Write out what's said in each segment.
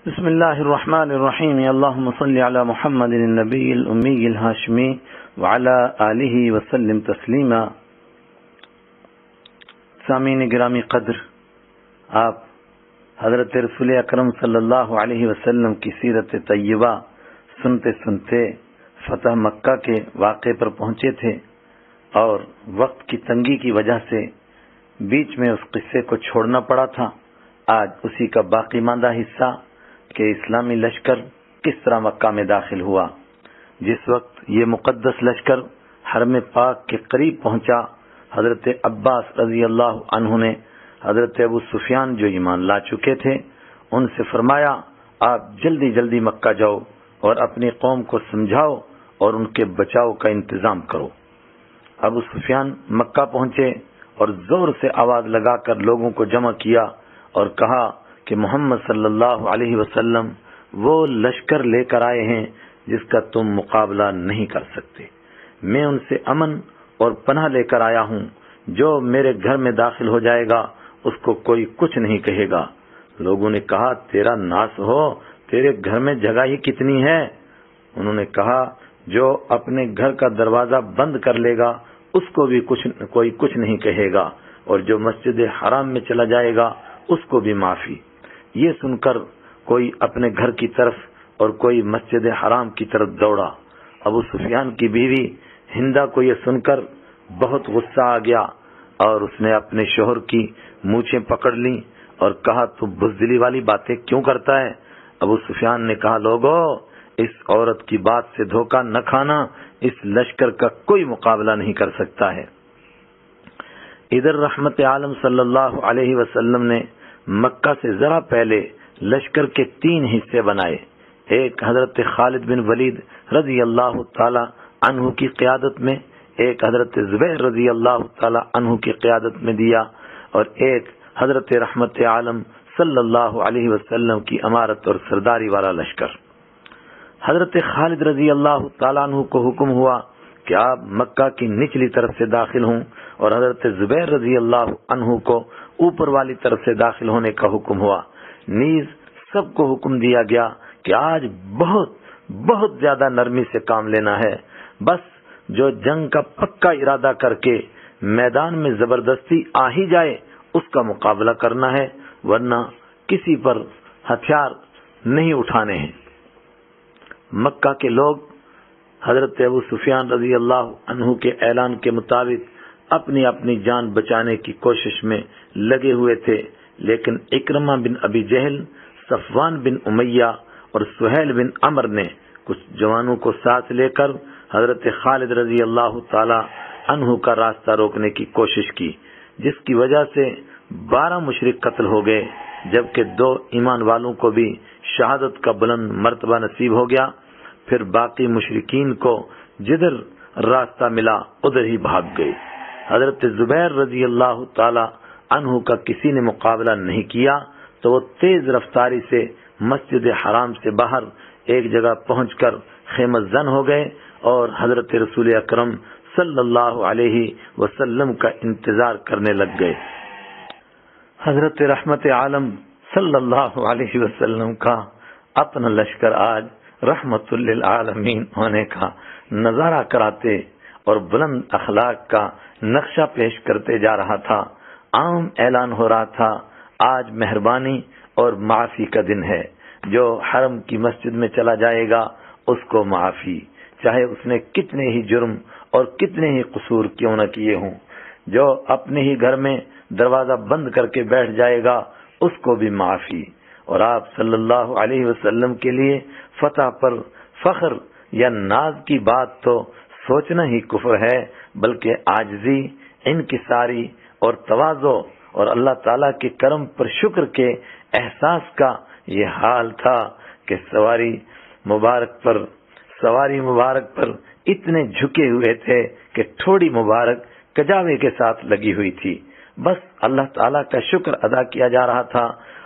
بسم اللہ الرحمن الرحیم اللہم صلی علی محمد النبی الامی الہاشمی وعلی آلہ وسلم تسلیما۔ سامعین گرامی قدر، آپ حضرت رسول اکرم صلی اللہ علیہ وسلم کی سیرت طیبہ سنتے سنتے فتح مکہ کے واقعے پر پہنچے تھے، اور وقت کی تنگی کی وجہ سے بیچ میں اس قصے کو چھوڑنا پڑا تھا۔ آج اسی کا باقی ماندہ حصہ کہ اسلامی لشکر کس طرح مکہ میں داخل ہوا۔ جس وقت یہ مقدس لشکر حرم پاک کے قریب پہنچا، حضرت عباس رضی اللہ عنہ نے حضرت ابو سفیان جو ایمان لا چکے تھے ان سے فرمایا، آپ جلدی جلدی مکہ جاؤ اور اپنی قوم کو سمجھاؤ اور ان کے بچاؤ کا انتظام کرو۔ ابو سفیان مکہ پہنچے اور زور سے آواز لگا کر لوگوں کو جمع کیا اور کہا کہ محمد صلی اللہ علیہ وسلم وہ لشکر لے کر آئے ہیں جس کا تم مقابلہ نہیں کر سکتے۔ میں ان سے امن اور پناہ لے کر آیا ہوں، جو میرے گھر میں داخل ہو جائے گا اس کو کوئی کچھ نہیں کہے گا۔ لوگوں نے کہا، تیرا ناس ہو، تیرے گھر میں جگہ ہی کتنی ہے؟ انہوں نے کہا، جو اپنے گھر کا دروازہ بند کر لے گا اس کو بھی کوئی کچھ نہیں کہے گا، اور جو مسجد حرام میں چلا جائے گا اس کو بھی معافی۔ یہ سن کر کوئی اپنے گھر کی طرف اور کوئی مسجد حرام کی طرف دوڑا۔ ابو سفیان کی بیوی ہندا کو یہ سن کر بہت غصہ آ گیا اور اس نے اپنے شوہر کی مونچھیں پکڑ لیں اور کہا، تو بزدلی والی باتیں کیوں کرتا ہے؟ ابو سفیان نے کہا، لوگو، اس عورت کی بات سے دھوکہ نہ کھانا، اس لشکر کا کوئی مقابلہ نہیں کر سکتا ہے۔ ادھر رحمت عالم صلی اللہ علیہ وسلم نے مکہ سے ذرا پہلے لشکر کے 3 حصے بنائے۔ ایک حضرت خالد بن ولید رضی اللہ تعالی عنہ کی قیادت میں، ایک حضرت زبیر رضی اللہ تعالی عنہ کی قیادت میں دیا، اور ایک حضرت رحمت عالم صلی اللہ علیہ وسلم کی امارت اور سرداری والا لشکر۔ حضرت خالد رضی اللہ تعالی عنہ کو حکم ہوا کہ آپ مکہ کی نچلی طرف سے داخل ہوں، اور حضرت زبیر رضی اللہ عنہ کو اوپر والی طرف سے داخل ہونے کا حکم ہوا۔ نیز سب کو حکم دیا گیا کہ آج بہت زیادہ نرمی سے کام لینا ہے، بس جو جنگ کا پکا ارادہ کر کے میدان میں زبردستی آ ہی جائے اس کا مقابلہ کرنا ہے، ورنہ کسی پر ہتھیار نہیں اٹھانے ہیں۔ مکہ کے لوگ حضرت ابو سفیان رضی اللہ عنہ کے اعلان کے مطابق اپنی اپنی جان بچانے کی کوشش میں لگے ہوئے تھے، لیکن اکرمہ بن ابی جہل، صفوان بن امیہ اور سہیل بن عمر نے کچھ جوانوں کو ساتھ لے کر حضرت خالد رضی اللہ تعالی عنہ کا راستہ روکنے کی کوشش کی، جس کی وجہ سے 12 مشرک قتل ہو گئے، جبکہ 2 ایمان والوں کو بھی شہادت کا بلند مرتبہ نصیب ہو گیا۔ پھر باقی مشرکین کو جدھر راستہ ملا ادھر ہی بھاگ گئے۔ حضرت زبیر رضی اللہ تعالی عنہ کا کسی نے مقابلہ نہیں کیا تو وہ تیز رفتاری سے مسجد حرام سے باہر ایک جگہ پہنچ کر خیمہ زن ہو گئے اور حضرت رسول اکرم صلی اللہ علیہ وسلم کا انتظار کرنے لگ گئے۔ حضرت رحمت عالم صلی اللہ علیہ وسلم کا اپنا لشکر آج رحمت للعالمین ہونے کا نظارہ کراتے اور بلند اخلاق کا نقشہ پیش کرتے جا رہا تھا۔ عام اعلان ہو رہا تھا، آج مہربانی اور معافی کا دن ہے، جو حرم کی مسجد میں چلا جائے گا اس کو معافی، چاہے اس نے کتنے ہی جرم اور کتنے ہی قصور کیوں نہ کیے ہوں۔ جو اپنے ہی گھر میں دروازہ بند کر کے بیٹھ جائے گا اس کو بھی معافی۔ اور آپ صلی اللہ علیہ وسلم کے لیے فتح پر فخر یا ناز کی بات تو سوچنا ہی کفر ہے، بلکہ عاجزی، انکساری اور تواضع اور اللہ تعالیٰ کے کرم پر شکر کے احساس کا یہ حال تھا کہ سواری مبارک پر اتنے جھکے ہوئے تھے کہ تھوڑی مبارک کجاوے کے ساتھ لگی ہوئی تھی۔ بس اللہ تعالیٰ کا شکر ادا کیا جا رہا تھا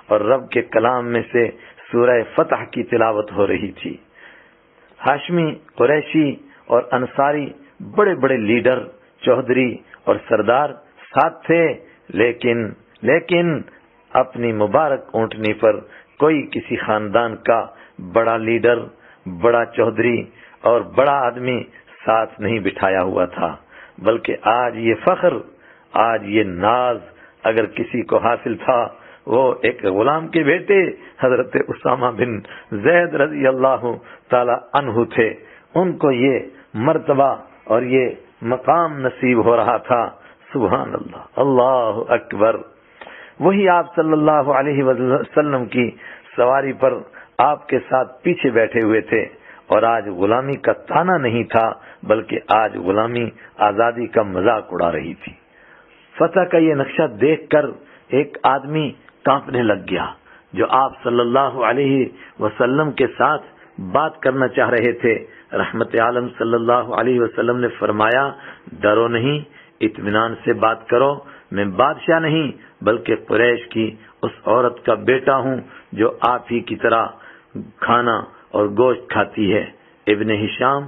اور رب کے کلام میں سے سورہ فتح کی تلاوت ہو رہی تھی۔ ہاشمی، قریشی اور انصاری بڑے بڑے لیڈر، چودھری اور سردار ساتھ تھے، لیکن اپنی مبارک اونٹنی پر کوئی کسی خاندان کا بڑا لیڈر، بڑا چودھری اور بڑا آدمی ساتھ نہیں بٹھایا ہوا تھا، بلکہ آج یہ فخر، آج یہ ناز اگر کسی کو حاصل تھا، وہ ایک غلام کے بیٹے حضرت اسامہ بن زید رضی اللہ تعالی عنہ تھے۔ ان کو یہ مرتبہ اور یہ مقام نصیب ہو رہا تھا۔ سبحان اللہ، اللہ اکبر۔ وہی آپ صلی اللہ علیہ وسلم کی سواری پر آپ کے ساتھ پیچھے بیٹھے ہوئے تھے، اور آج غلامی کا تانا نہیں تھا، بلکہ آج غلامی آزادی کا مذاق اڑا رہی تھی۔ فتح کا یہ نقشہ دیکھ کر ایک آدمی کانپنے لگ گیا، جو آپ صلی اللہ علیہ وسلم کے ساتھ بات کرنا چاہ رہے تھے۔ رحمت عالم صلی اللہ علیہ وسلم نے فرمایا، ڈرو نہیں، اطمینان سے بات کرو، میں بادشاہ نہیں بلکہ قریش کی اس عورت کا بیٹا ہوں جو آپ ہی کی طرح کھانا اور گوشت کھاتی ہے۔ ابن ہشام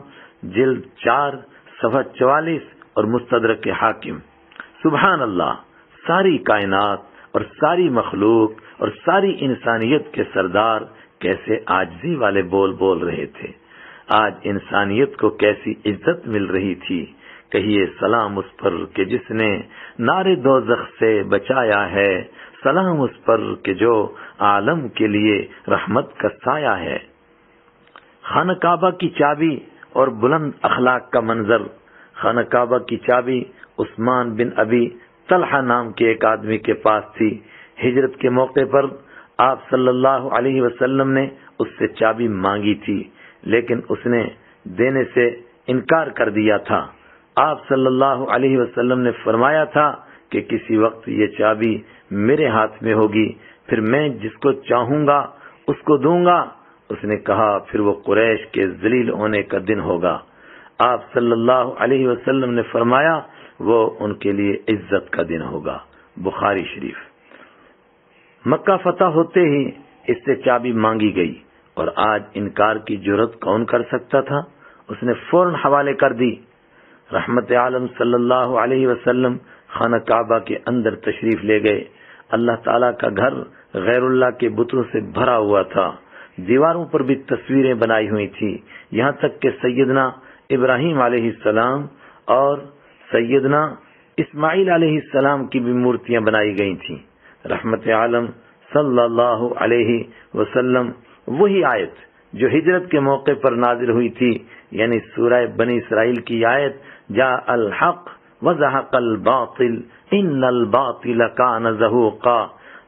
جلد 4 صفحہ 44 اور مستدرک حاکم۔ سبحان اللہ، ساری کائنات اور ساری مخلوق اور ساری انسانیت کے سردار کیسے عاجزی والے بول بول رہے تھے۔ آج انسانیت کو کیسی عزت مل رہی تھی۔ کہیے سلام اس پر کہ جس نے نار دوزخ سے بچایا ہے، سلام اس پر کہ جو عالم کے لیے رحمت کا سایہ ہے۔ خانہ کعبہ کی چابی اور بلند اخلاق کا منظر۔ خانہ کعبہ کی چابی عثمان بن ابی طلحہ نام کے ایک آدمی کے پاس تھی۔ ہجرت کے موقع پر آپ صلی اللہ علیہ وسلم نے اس سے چابی مانگی تھی، لیکن اس نے دینے سے انکار کر دیا تھا۔ آپ صلی اللہ علیہ وسلم نے فرمایا تھا کہ کسی وقت یہ چابی میرے ہاتھ میں ہوگی، پھر میں جس کو چاہوں گا اس کو دوں گا۔ اس نے کہا پھر وہ قریش کے ذلیل ہونے کا دن ہوگا۔ آپ صلی اللہ علیہ وسلم نے فرمایا وہ ان کے لیے عزت کا دن ہوگا۔ بخاری شریف۔ مکہ فتح ہوتے ہی اس سے چابی مانگی گئی، اور آج انکار کی جرات کون کر سکتا تھا؟ اس نے فوراً حوالے کر دی۔ رحمت عالم صلی اللہ علیہ وسلم خانہ کعبہ کے اندر تشریف لے گئے۔ اللہ تعالیٰ کا گھر غیر اللہ کے بتوں سے بھرا ہوا تھا۔ دیواروں پر بھی تصویریں بنائی ہوئی تھی، یہاں تک کہ سیدنا ابراہیم علیہ السلام اور سیدنا اسماعیل علیہ السلام کی بھی مورتیاں بنائی گئی تھیں۔ رحمت عالم صلی اللہ علیہ وسلم وہی آیت جو ہجرت کے موقع پر نازل ہوئی تھی، یعنی سورہ بنی اسرائیل کی آیت جاء الحق وزهق الباطل ان الباطل کان زہوقا،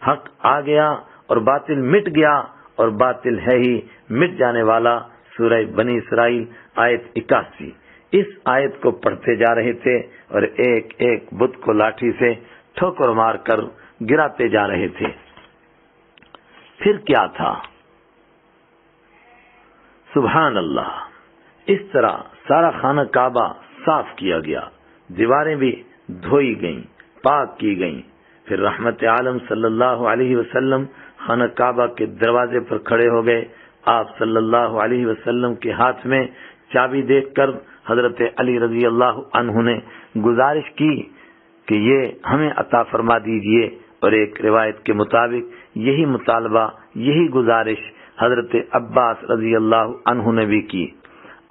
حق آ گیا اور باطل مٹ گیا، اور باطل ہے ہی مٹ جانے والا۔ سورہ بنی اسرائیل آیت 81۔ اس آیت کو پڑھتے جا رہے تھے اور ایک ایک بت کو لاٹھی سے ٹھوکر مار کر گراتے جا رہے تھے۔ پھر کیا تھا؟ سبحان اللہ، اس طرح سارا خانہ کعبہ صاف کیا گیا، دیواریں بھی دھوئی گئیں، پاک کی گئیں۔ پھر رحمت عالم صلی اللہ علیہ وسلم خانہ کعبہ کے دروازے پر کھڑے ہو گئے۔ آپ صلی اللہ علیہ وسلم کے ہاتھ میں چابی دیکھ کر حضرت علی رضی اللہ عنہ نے گزارش کی کہ یہ ہمیں عطا فرما دیجئے، اور ایک روایت کے مطابق یہی مطالبہ، یہی گزارش حضرت عباس رضی اللہ عنہ نے بھی کی۔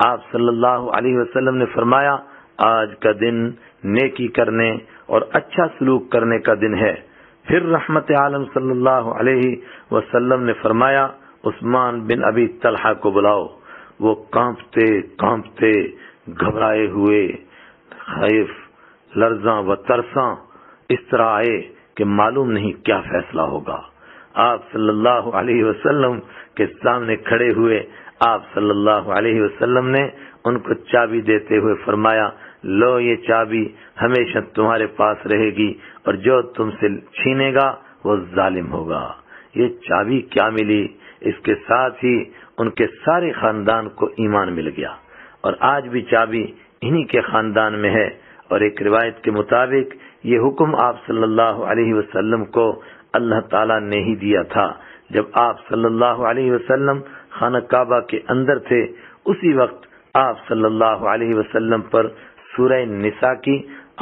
آپ صلی اللہ علیہ وسلم نے فرمایا آج کا دن نیکی کرنے اور اچھا سلوک کرنے کا دن ہے۔ پھر رحمت عالم صلی اللہ علیہ وسلم نے فرمایا عثمان بن ابی طلحہ کو بلاؤ۔ وہ کانپتے کانپتے گھبرائے ہوئے، خائف، لرزاں و ترساں اس طرح آئے کہ معلوم نہیں کیا فیصلہ ہوگا۔ آپ صلی اللہ علیہ وسلم کے سامنے کھڑے ہوئے۔ آپ صلی اللہ علیہ وسلم نے ان کو چابی دیتے ہوئے فرمایا لو، یہ چابی ہمیشہ تمہارے پاس رہے گی، اور جو تم سے چھینے گا وہ ظالم ہوگا۔ یہ چابی کیا ملی؟ اس کے ساتھ ہی ان کے سارے خاندان کو ایمان مل گیا، اور آج بھی چابی انہی کے خاندان میں ہے۔ اور ایک روایت کے مطابق یہ حکم آپ صلی اللہ علیہ وسلم کو اللہ تعالیٰ نے ہی دیا تھا۔ جب آپ صلی اللہ علیہ وسلم خانہ کعبہ کے اندر تھے، اسی وقت آپ صلی اللہ علیہ وسلم پر سورہ نساء کی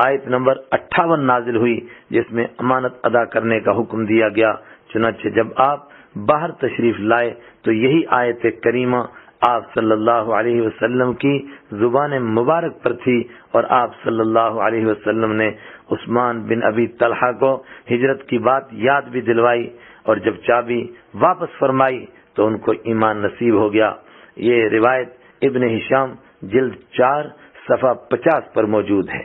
آیت نمبر 58 نازل ہوئی، جس میں امانت ادا کرنے کا حکم دیا گیا۔ چنانچہ جب آپ باہر تشریف لائے تو یہی آیت کریمہ آپ صلی اللہ علیہ وسلم کی زبان مبارک پر تھی، اور آپ صلی اللہ علیہ وسلم نے عثمان بن ابی طلحہ کو ہجرت کی بات یاد بھی دلوائی، اور جب چابی واپس فرمائی تو ان کو ایمان نصیب ہو گیا۔ یہ روایت ابن ہشام جلد 4 صفحہ 50 پر موجود ہے۔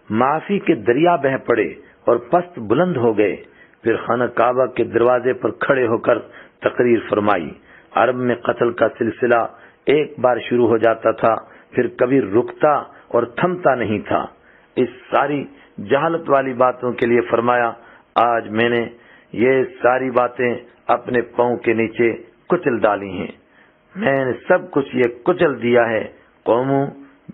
معافی کے دریا بہہ پڑے اور پست بلند ہو گئے، پھر خانہ کعبہ کے دروازے پر کھڑے ہو کر تقریر فرمائی۔ عرب میں قتل کا سلسلہ ایک بار شروع ہو جاتا تھا، پھر کبھی رکتا اور تھمتا نہیں تھا۔ اس ساری جہالت والی باتوں کے لیے فرمایا، آج میں نے یہ ساری باتیں اپنے پاؤں کے نیچے کچل ڈالی ہیں، میں نے سب کچھ یہ کچل دیا ہے۔ قوموں،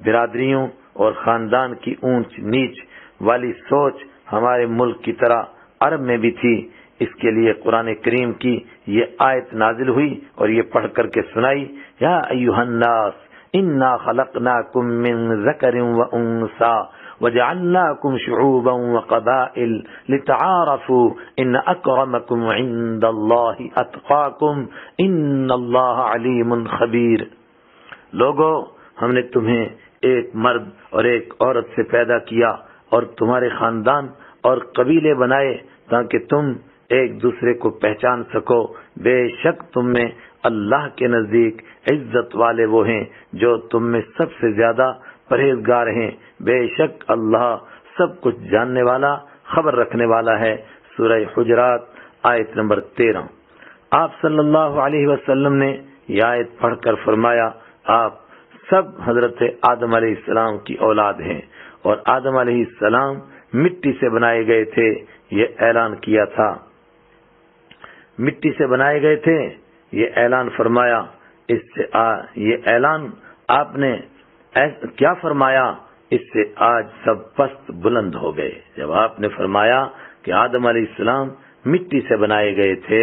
برادریوں اور خاندان کی اونچ نیچ والی سوچ ہمارے ملک کی طرح عرب میں بھی تھی، اس کے لیے قرآن کریم کی یہ آیت نازل ہوئی اور یہ پڑھ کر کے سنائی، یا ایھا الناس انا خلقناکم من ذکر و انثی وجعلناکم شعوبا وقبائل لتعارفوا ان اکرمکم عند اللہ اتقاکم ان اللہ علیم خبیر۔ لوگو، ہم نے تمہیں ایک مرد اور ایک عورت سے پیدا کیا اور تمہارے خاندان اور قبیلے بنائے تاکہ تم ایک دوسرے کو پہچان سکو۔ بے شک تم میں اللہ کے نزدیک عزت والے وہ ہیں جو تم میں سب سے زیادہ پرہیزگار ہیں۔ بے شک اللہ سب کچھ جاننے والا، خبر رکھنے والا ہے۔ سورہ حجرات آیت نمبر 13۔ آپ صلی اللہ علیہ وسلم نے یہ آیت پڑھ کر فرمایا، آپ سب حضرت آدم علیہ السلام کی اولاد ہیں اور آدم علیہ السلام مٹی سے بنائے گئے تھے، یہ اعلان کیا تھا۔ مٹی سے بنائے گئے تھے، یہ اعلان فرمایا۔ اس سے یہ اعلان آپ نے کیا فرمایا؟ اس سے آج سب پست بلند ہو گئے۔ جب آپ نے فرمایا کہ آدم علیہ السلام مٹی سے بنائے گئے تھے،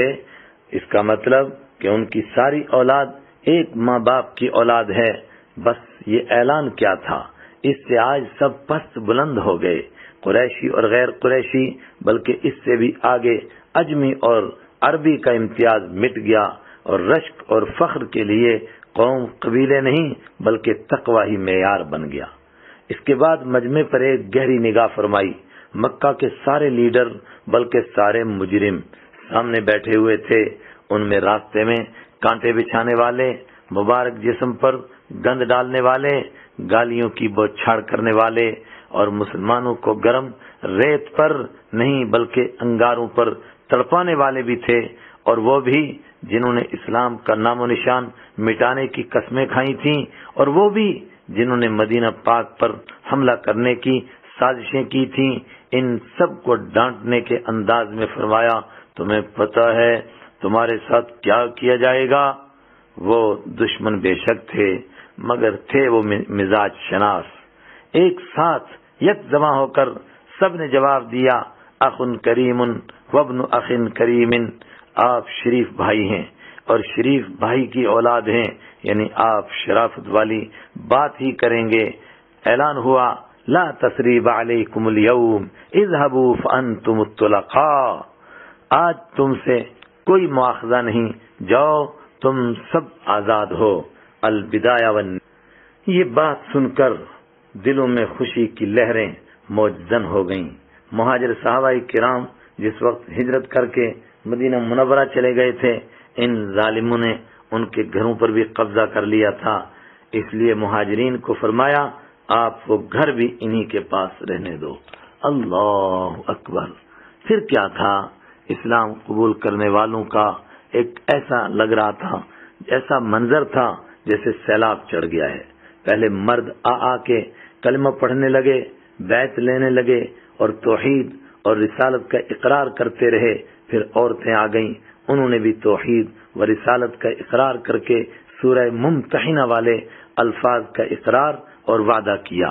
اس کا مطلب کہ ان کی ساری اولاد ایک ماں باپ کی اولاد ہے۔ بس یہ اعلان کیا تھا، اس سے آج سب پست بلند ہو گئے۔ قریشی اور غیر قریشی، بلکہ اس سے بھی آگے اجمی اور عربی کا امتیاز مٹ گیا، اور رشک اور فخر کے لیے قوم قبیلے نہیں بلکہ تقوی ہی معیار بن گیا۔ اس کے بعد مجمع پر ایک گہری نگاہ فرمائی۔ مکہ کے سارے لیڈر بلکہ سارے مجرم سامنے بیٹھے ہوئے تھے، ان میں راستے میں کانٹے بچھانے والے، مبارک جسم پر گند ڈالنے والے، گالیوں کی بوچھاڑ کرنے والے، اور مسلمانوں کو گرم ریت پر نہیں بلکہ انگاروں پر تڑپانے والے بھی تھے، اور وہ بھی جنہوں نے اسلام کا نام و نشان مٹانے کی قسمیں کھائی تھیں، اور وہ بھی جنہوں نے مدینہ پاک پر حملہ کرنے کی سازشیں کی تھیں۔ ان سب کو ڈانٹنے کے انداز میں فرمایا، تمہیں پتہ ہے تمہارے ساتھ کیا کیا جائے گا؟ وہ دشمن بے شک تھے، مگر تھے وہ مزاج شناس۔ ایک ساتھ یک جمع ہو کر سب نے جواب دیا، اخ کریم وابن اخ کریم، آپ شریف بھائی ہیں اور شریف بھائی کی اولاد ہیں، یعنی آپ شرافت والی بات ہی کریں گے۔ اعلان ہوا، لا تثریب علیکم اليوم اذهبوا فانتم الطلقاء، آج تم سے کوئی مواخذہ نہیں، جاؤ تم سب آزاد ہو۔ البدایہ یہ بات سن کر دلوں میں خوشی کی لہریں موجزن ہو گئیں۔ مہاجر صحابہ کرام جس وقت ہجرت کر کے مدینہ منورہ چلے گئے تھے، ان ظالموں نے ان کے گھروں پر بھی قبضہ کر لیا تھا، اس لیے مہاجرین کو فرمایا آپ وہ گھر بھی انہی کے پاس رہنے دو۔ اللہ اکبر! پھر کیا تھا؟ اسلام قبول کرنے والوں کا ایک ایسا لگ رہا تھا، ایسا منظر تھا جیسے سیلاب چڑھ گیا ہے۔ پہلے مرد آ کے کلمہ پڑھنے لگے، بیعت لینے لگے اور توحید اور رسالت کا اقرار کرتے رہے۔ پھر عورتیں آ گئیں، انہوں نے بھی توحید و رسالت کا اقرار کر کے سورہ ممتحنہ والے الفاظ کا اقرار اور وعدہ کیا۔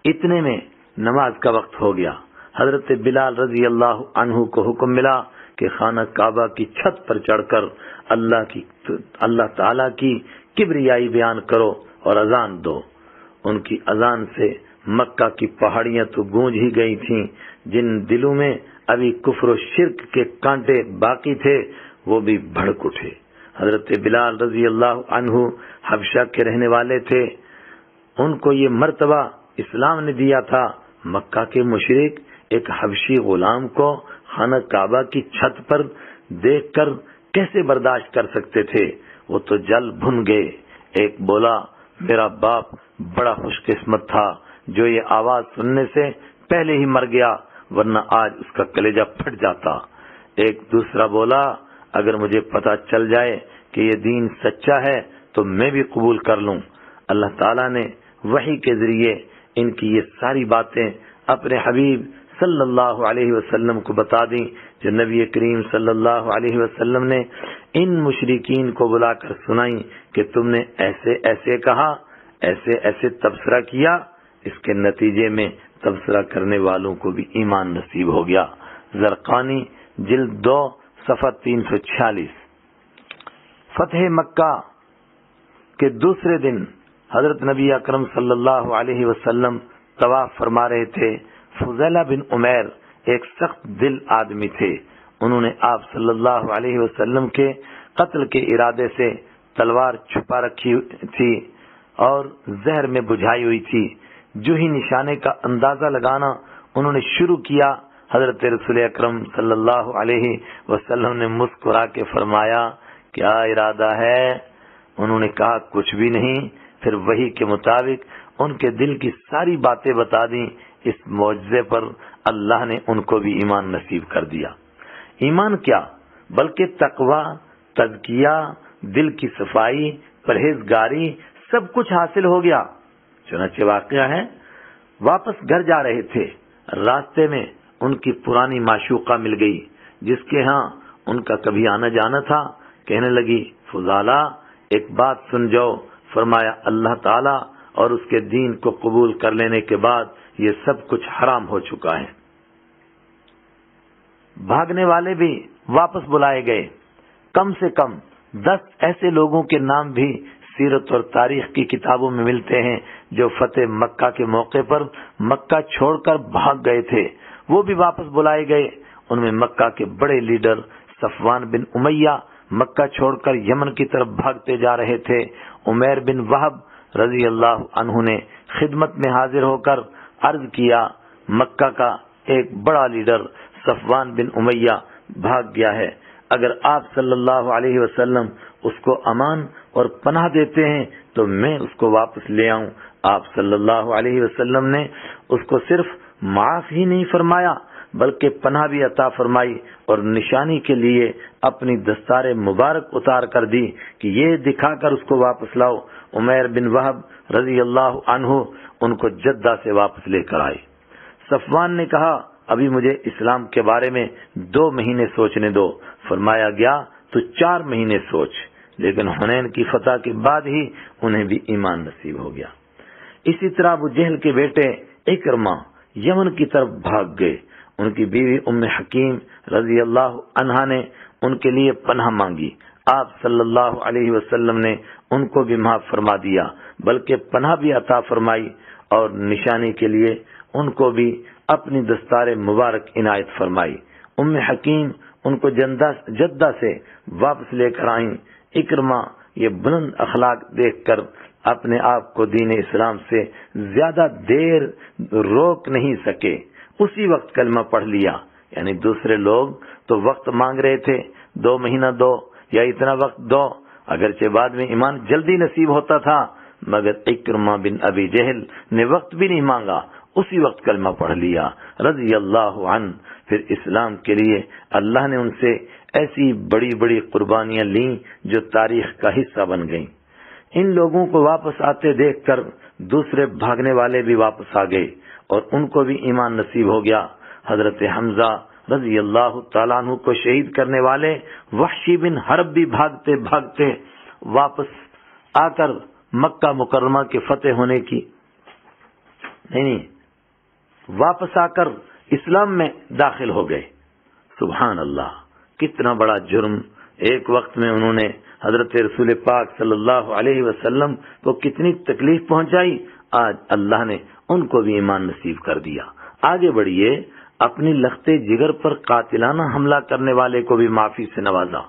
اتنے میں نماز کا وقت ہو گیا۔ حضرت بلال رضی اللہ عنہ کو حکم ملا کہ خانہ کعبہ کی چھت پر چڑھ کر اللہ تعالیٰ کی کبریائی بیان کرو اور اذان دو۔ ان کی اذان سے مکہ کی پہاڑیاں تو گونج ہی گئی تھیں، جن دلوں میں ابھی کفر و شرک کے کانٹے باقی تھے وہ بھی بھڑک اٹھے۔ حضرت بلال رضی اللہ عنہ حبشہ کے رہنے والے تھے، ان کو یہ مرتبہ اسلام نے دیا تھا۔ مکہ کے مشرک ایک حبشی غلام کو خانہ کعبہ کی چھت پر دیکھ کر کیسے برداشت کر سکتے تھے؟ وہ تو جل بھن گئے۔ ایک بولا میرا باپ بڑا خوش قسمت تھا جو یہ آواز سننے سے پہلے ہی مر گیا، ورنہ آج اس کا کلیجہ پھٹ جاتا۔ ایک دوسرا بولا اگر مجھے پتہ چل جائے کہ یہ دین سچا ہے تو میں بھی قبول کر لوں۔ اللہ تعالیٰ نے وحی کے ذریعے ان کی یہ ساری باتیں اپنے حبیب صلی اللہ علیہ وسلم کو بتا دیں، جو نبی کریم صلی اللہ علیہ وسلم نے ان مشرکین کو بلا کر سنائیں کہ تم نے ایسے ایسے کہا، ایسے ایسے تبصرہ کیا۔ اس کے نتیجے میں تبصرہ کرنے والوں کو بھی ایمان نصیب ہو گیا۔ زرقانی جلد 2 صفحہ 346۔ فتح مکہ کے دوسرے دن حضرت نبی اکرم صلی اللہ علیہ وسلم طواف فرما رہے تھے۔ فضیلہ بن عمیر ایک سخت دل آدمی تھے، انہوں نے آپ صلی اللہ علیہ وسلم کے قتل کے ارادے سے تلوار چھپا رکھی تھی اور زہر میں بجھائی ہوئی تھی۔ جو ہی نشانے کا اندازہ لگانا انہوں نے شروع کیا، حضرت رسول اکرم صلی اللہ علیہ وسلم نے مسکرا کے فرمایا کیا ارادہ ہے؟ انہوں نے کہا کچھ بھی نہیں۔ پھر وحی کے مطابق ان کے دل کی ساری باتیں بتا دیں۔ اس معجزے پر اللہ نے ان کو بھی ایمان نصیب کر دیا۔ ایمان کیا بلکہ تقوی، تزکیہ، دل کی صفائی، پرہیزگاری سب کچھ حاصل ہو گیا۔ چنانچہ واقعہ ہے، واپس گھر جا رہے تھے، راستے میں ان کی پرانی معشوقہ مل گئی جس کے ہاں ان کا کبھی آنا جانا تھا۔ کہنے لگی فضالہ ایک بات سن جاؤ۔ فرمایا اللہ تعالیٰ اور اس کے دین کو قبول کر لینے کے بعد یہ سب کچھ حرام ہو چکا ہے۔ بھاگنے والے بھی واپس بلائے گئے۔ کم سے کم 10 ایسے لوگوں کے نام بھی سیرت اور تاریخ کی کتابوں میں ملتے ہیں جو فتح مکہ کے موقع پر مکہ چھوڑ کر بھاگ گئے تھے، وہ بھی واپس بلائے گئے۔ ان میں مکہ کے بڑے لیڈر صفوان بن امیہ مکہ چھوڑ کر یمن کی طرف بھاگتے جا رہے تھے۔ عمیر بن وہب رضی اللہ عنہ نے خدمت میں حاضر ہو کر عرض کیا مکہ کا ایک بڑا لیڈر صفوان بن امیہ بھاگ گیا ہے، اگر آپ صلی اللہ علیہ وسلم اس کو امان اور پناہ دیتے ہیں تو میں اس کو واپس لے آؤں۔ آپ صلی اللہ علیہ وسلم نے اس کو صرف معاف ہی نہیں فرمایا بلکہ پناہ بھی عطا فرمائی اور نشانی کے لیے اپنی دستار مبارک اتار کر دی کہ یہ دکھا کر اس کو واپس لاؤ۔ عمیر بن وہب رضی اللہ عنہ ان کو جدہ سے واپس لے کر آئے۔ صفوان نے کہا ابھی مجھے اسلام کے بارے میں 2 مہینے سوچنے دو۔ فرمایا گیا تو 4 مہینے سوچ، لیکن حنین کی فتح کے بعد ہی انہیں بھی ایمان نصیب ہو گیا۔ اسی طرح ابو جہل کے بیٹے اکرمہ یمن کی طرف بھاگ گئے۔ ان کی بیوی ام حکیم رضی اللہ عنہا نے ان کے لیے پناہ مانگی۔ آپ صلی اللہ علیہ وسلم نے ان کو بھی معاف فرما دیا بلکہ پناہ بھی عطا فرمائی اور نشانی کے لیے ان کو بھی اپنی دستار مبارک عنایت فرمائی۔ ام حکیم ان کو جدہ سے واپس لے کر آئیں۔ اکرمہ یہ بلند اخلاق دیکھ کر اپنے آپ کو دین اسلام سے زیادہ دیر روک نہیں سکے، اسی وقت کلمہ پڑھ لیا۔ یعنی دوسرے لوگ تو وقت مانگ رہے تھے 2 مہینہ دو یا اتنا وقت دو، اگرچہ بعد میں ایمان جلدی نصیب ہوتا تھا، مگر اکرمہ بن ابی جہل نے وقت بھی نہیں مانگا، اسی وقت کلمہ پڑھ لیا رضی اللہ عنہ۔ پھر اسلام کے لیے اللہ نے ان سے ایسی بڑی بڑی قربانیاں لیں جو تاریخ کا حصہ بن گئیں۔ ان لوگوں کو واپس آتے دیکھ کر دوسرے بھاگنے والے بھی واپس آ گئے اور ان کو بھی ایمان نصیب ہو گیا۔ حضرت حمزہ رضی اللہ تعالیٰ عنہ کو شہید کرنے والے وحشی بن حرب بھی بھاگتے بھاگتے واپس آ کر مکہ مکرمہ کے فتح ہونے کی واپس آ کر اسلام میں داخل ہو گئے۔ سبحان اللہ، کتنا بڑا جرم! ایک وقت میں انہوں نے حضرت رسول پاک صلی اللہ علیہ وسلم کو کتنی تکلیف پہنچائی، آج اللہ نے ان کو بھی ایمان نصیب کر دیا۔ آگے بڑھیے، اپنی لخت جگر پر قاتلانہ حملہ کرنے والے کو بھی معافی سے نوازا۔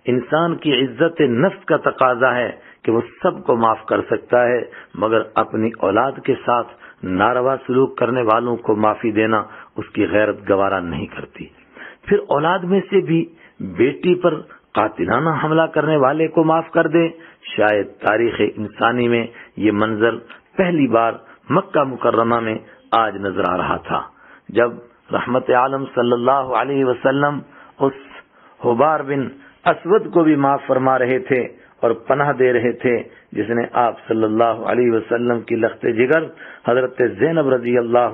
انسان کی عزت نفس کا تقاضا ہے کہ وہ سب کو معاف کر سکتا ہے، مگر اپنی اولاد کے ساتھ ناروا سلوک کرنے والوں کو معافی دینا اس کی غیرت گوارا نہیں کرتی۔ پھر اولاد میں سے بھی بیٹی پر قاتلانہ حملہ کرنے والے کو معاف کر دے۔ شاید تاریخ انسانی میں یہ منظر پہلی بار مکہ مکرمہ میں آج نظر آ رہا تھا، جب رحمت عالم صلی اللہ علیہ وسلم اس حبار بن اسود کو بھی معاف فرما رہے تھے اور پناہ دے رہے تھے، جس نے آپ صلی اللہ علیہ وسلم کی لخت جگر حضرت زینب رضی اللہ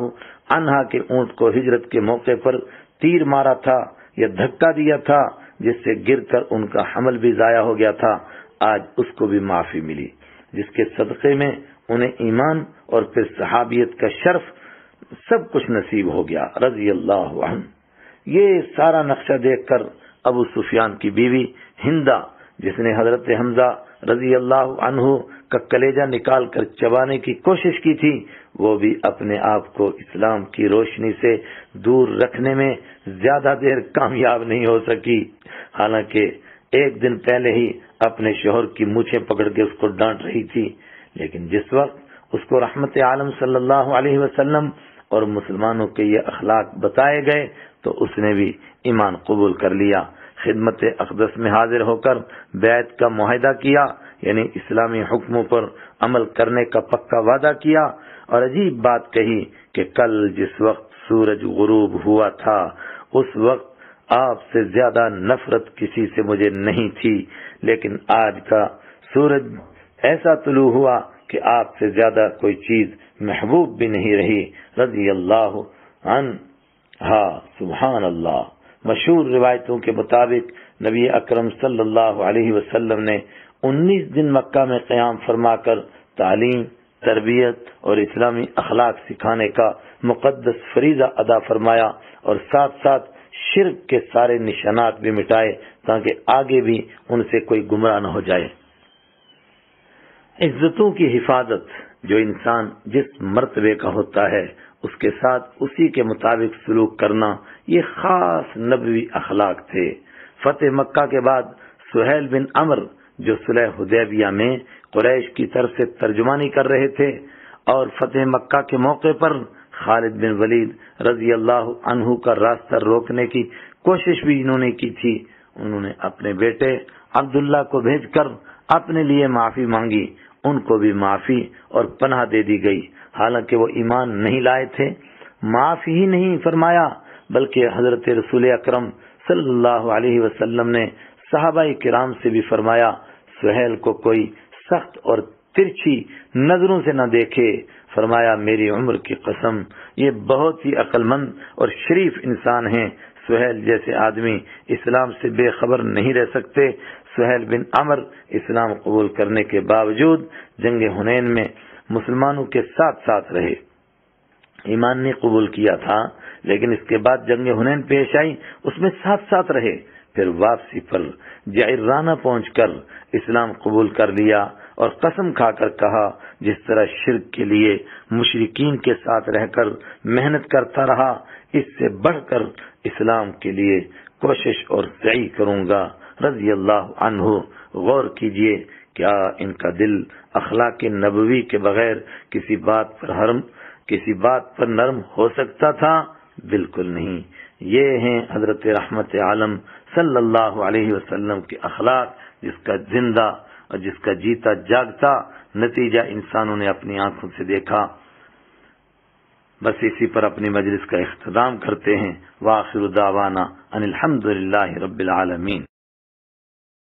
عنہا کے اونٹ کو ہجرت کے موقع پر تیر مارا تھا یا دھکا دیا تھا، جس سے گر کر ان کا حمل بھی ضائع ہو گیا تھا۔ آج اس کو بھی معافی ملی، جس کے صدقے میں انہیں ایمان اور پھر صحابیت کا شرف سب کچھ نصیب ہو گیا رضی اللہ عنہ۔ یہ سارا نقشہ دیکھ کر ابو سفیان کی بیوی ہندہ، جس نے حضرت حمزہ رضی اللہ عنہ کا کلیجہ نکال کر چبانے کی کوشش کی تھی، وہ بھی اپنے آپ کو اسلام کی روشنی سے دور رکھنے میں زیادہ دیر کامیاب نہیں ہو سکی، حالانکہ ایک دن پہلے ہی اپنے شوہر کی مونچھیں پکڑ کے اس کو ڈانٹ رہی تھی، لیکن جس وقت اس کو رحمت عالم صلی اللہ علیہ وسلم اور مسلمانوں کے یہ اخلاق بتائے گئے تو اس نے بھی ایمان قبول کر لیا، خدمت اقدس میں حاضر ہو کر بیعت کا معاہدہ کیا، یعنی اسلامی حکموں پر عمل کرنے کا پکا وعدہ کیا، اور عجیب بات کہی کہ کل جس وقت سورج غروب ہوا تھا اس وقت آپ سے زیادہ نفرت کسی سے مجھے نہیں تھی، لیکن آج کا سورج ایسا طلوع ہوا کہ آپ سے زیادہ کوئی چیز محبوب بھی نہیں رہی رضی اللہ عنہ۔ ہاں سبحان اللہ۔ مشہور روایتوں کے مطابق نبی اکرم صلی اللہ علیہ وسلم نے 19 دن مکہ میں قیام فرما کر تعلیم، تربیت اور اسلامی اخلاق سکھانے کا مقدس فریضہ ادا فرمایا، اور ساتھ ساتھ شرک کے سارے نشانات بھی مٹائے تاکہ آگے بھی ان سے کوئی گمراہ نہ ہو جائے۔ عزتوں کی حفاظت، جو انسان جس مرتبے کا ہوتا ہے اس کے ساتھ اسی کے مطابق سلوک کرنا، یہ خاص نبوی اخلاق تھے۔ فتح مکہ کے بعد سہیل بن عمر، جو صلح حدیبیہ میں قریش کی طرف سے ترجمانی کر رہے تھے، اور فتح مکہ کے موقع پر خالد بن ولید رضی اللہ عنہ کا راستہ روکنے کی کوشش بھی انہوں نے کی تھی، انہوں نے اپنے بیٹے عبداللہ کو بھیج کر اپنے لیے معافی مانگی، ان کو بھی معافی اور پناہ دے دی گئی، حالانکہ وہ ایمان نہیں لائے تھے۔ معافی ہی نہیں فرمایا بلکہ حضرت رسول اکرم صلی اللہ علیہ وسلم نے صحابہ کرام سے بھی فرمایا سہیل کو کوئی سخت اور ترچھی نظروں سے نہ دیکھے، فرمایا میری عمر کی قسم یہ بہت ہی عقل مند اور شریف انسان ہیں، سہیل جیسے آدمی اسلام سے بے خبر نہیں رہ سکتے۔ سہیل بن عمر اسلام قبول کرنے کے باوجود جنگ حنین میں مسلمانوں کے ساتھ ساتھ رہے، ایمان نہیں قبول کیا تھا، لیکن اس کے بعد جنگ حنین پیش آئی، اس میں ساتھ ساتھ رہے، پھر واپسی پر جعرانہ پہنچ کر اسلام قبول کر لیا اور قسم کھا کر کہا جس طرح شرک کے لیے مشرکین کے ساتھ رہ کر محنت کرتا رہا، اس سے بڑھ کر اسلام کے لیے کوشش اور سعی کروں گا رضی اللہ عنہ۔ غور کیجئے، کیا ان کا دل اخلاق نبوی کے بغیر کسی بات پر نرم ہو سکتا تھا؟ بالکل نہیں۔ یہ ہیں حضرت رحمت عالم صلی اللہ علیہ وسلم کے اخلاق، جس کا زندہ اور جس کا جیتا جاگتا نتیجہ انسانوں نے اپنی آنکھوں سے دیکھا۔ بس اسی پر اپنی مجلس کا اختتام کرتے ہیں۔ وآخر دعوانا ان الحمد للہ رب العالمین۔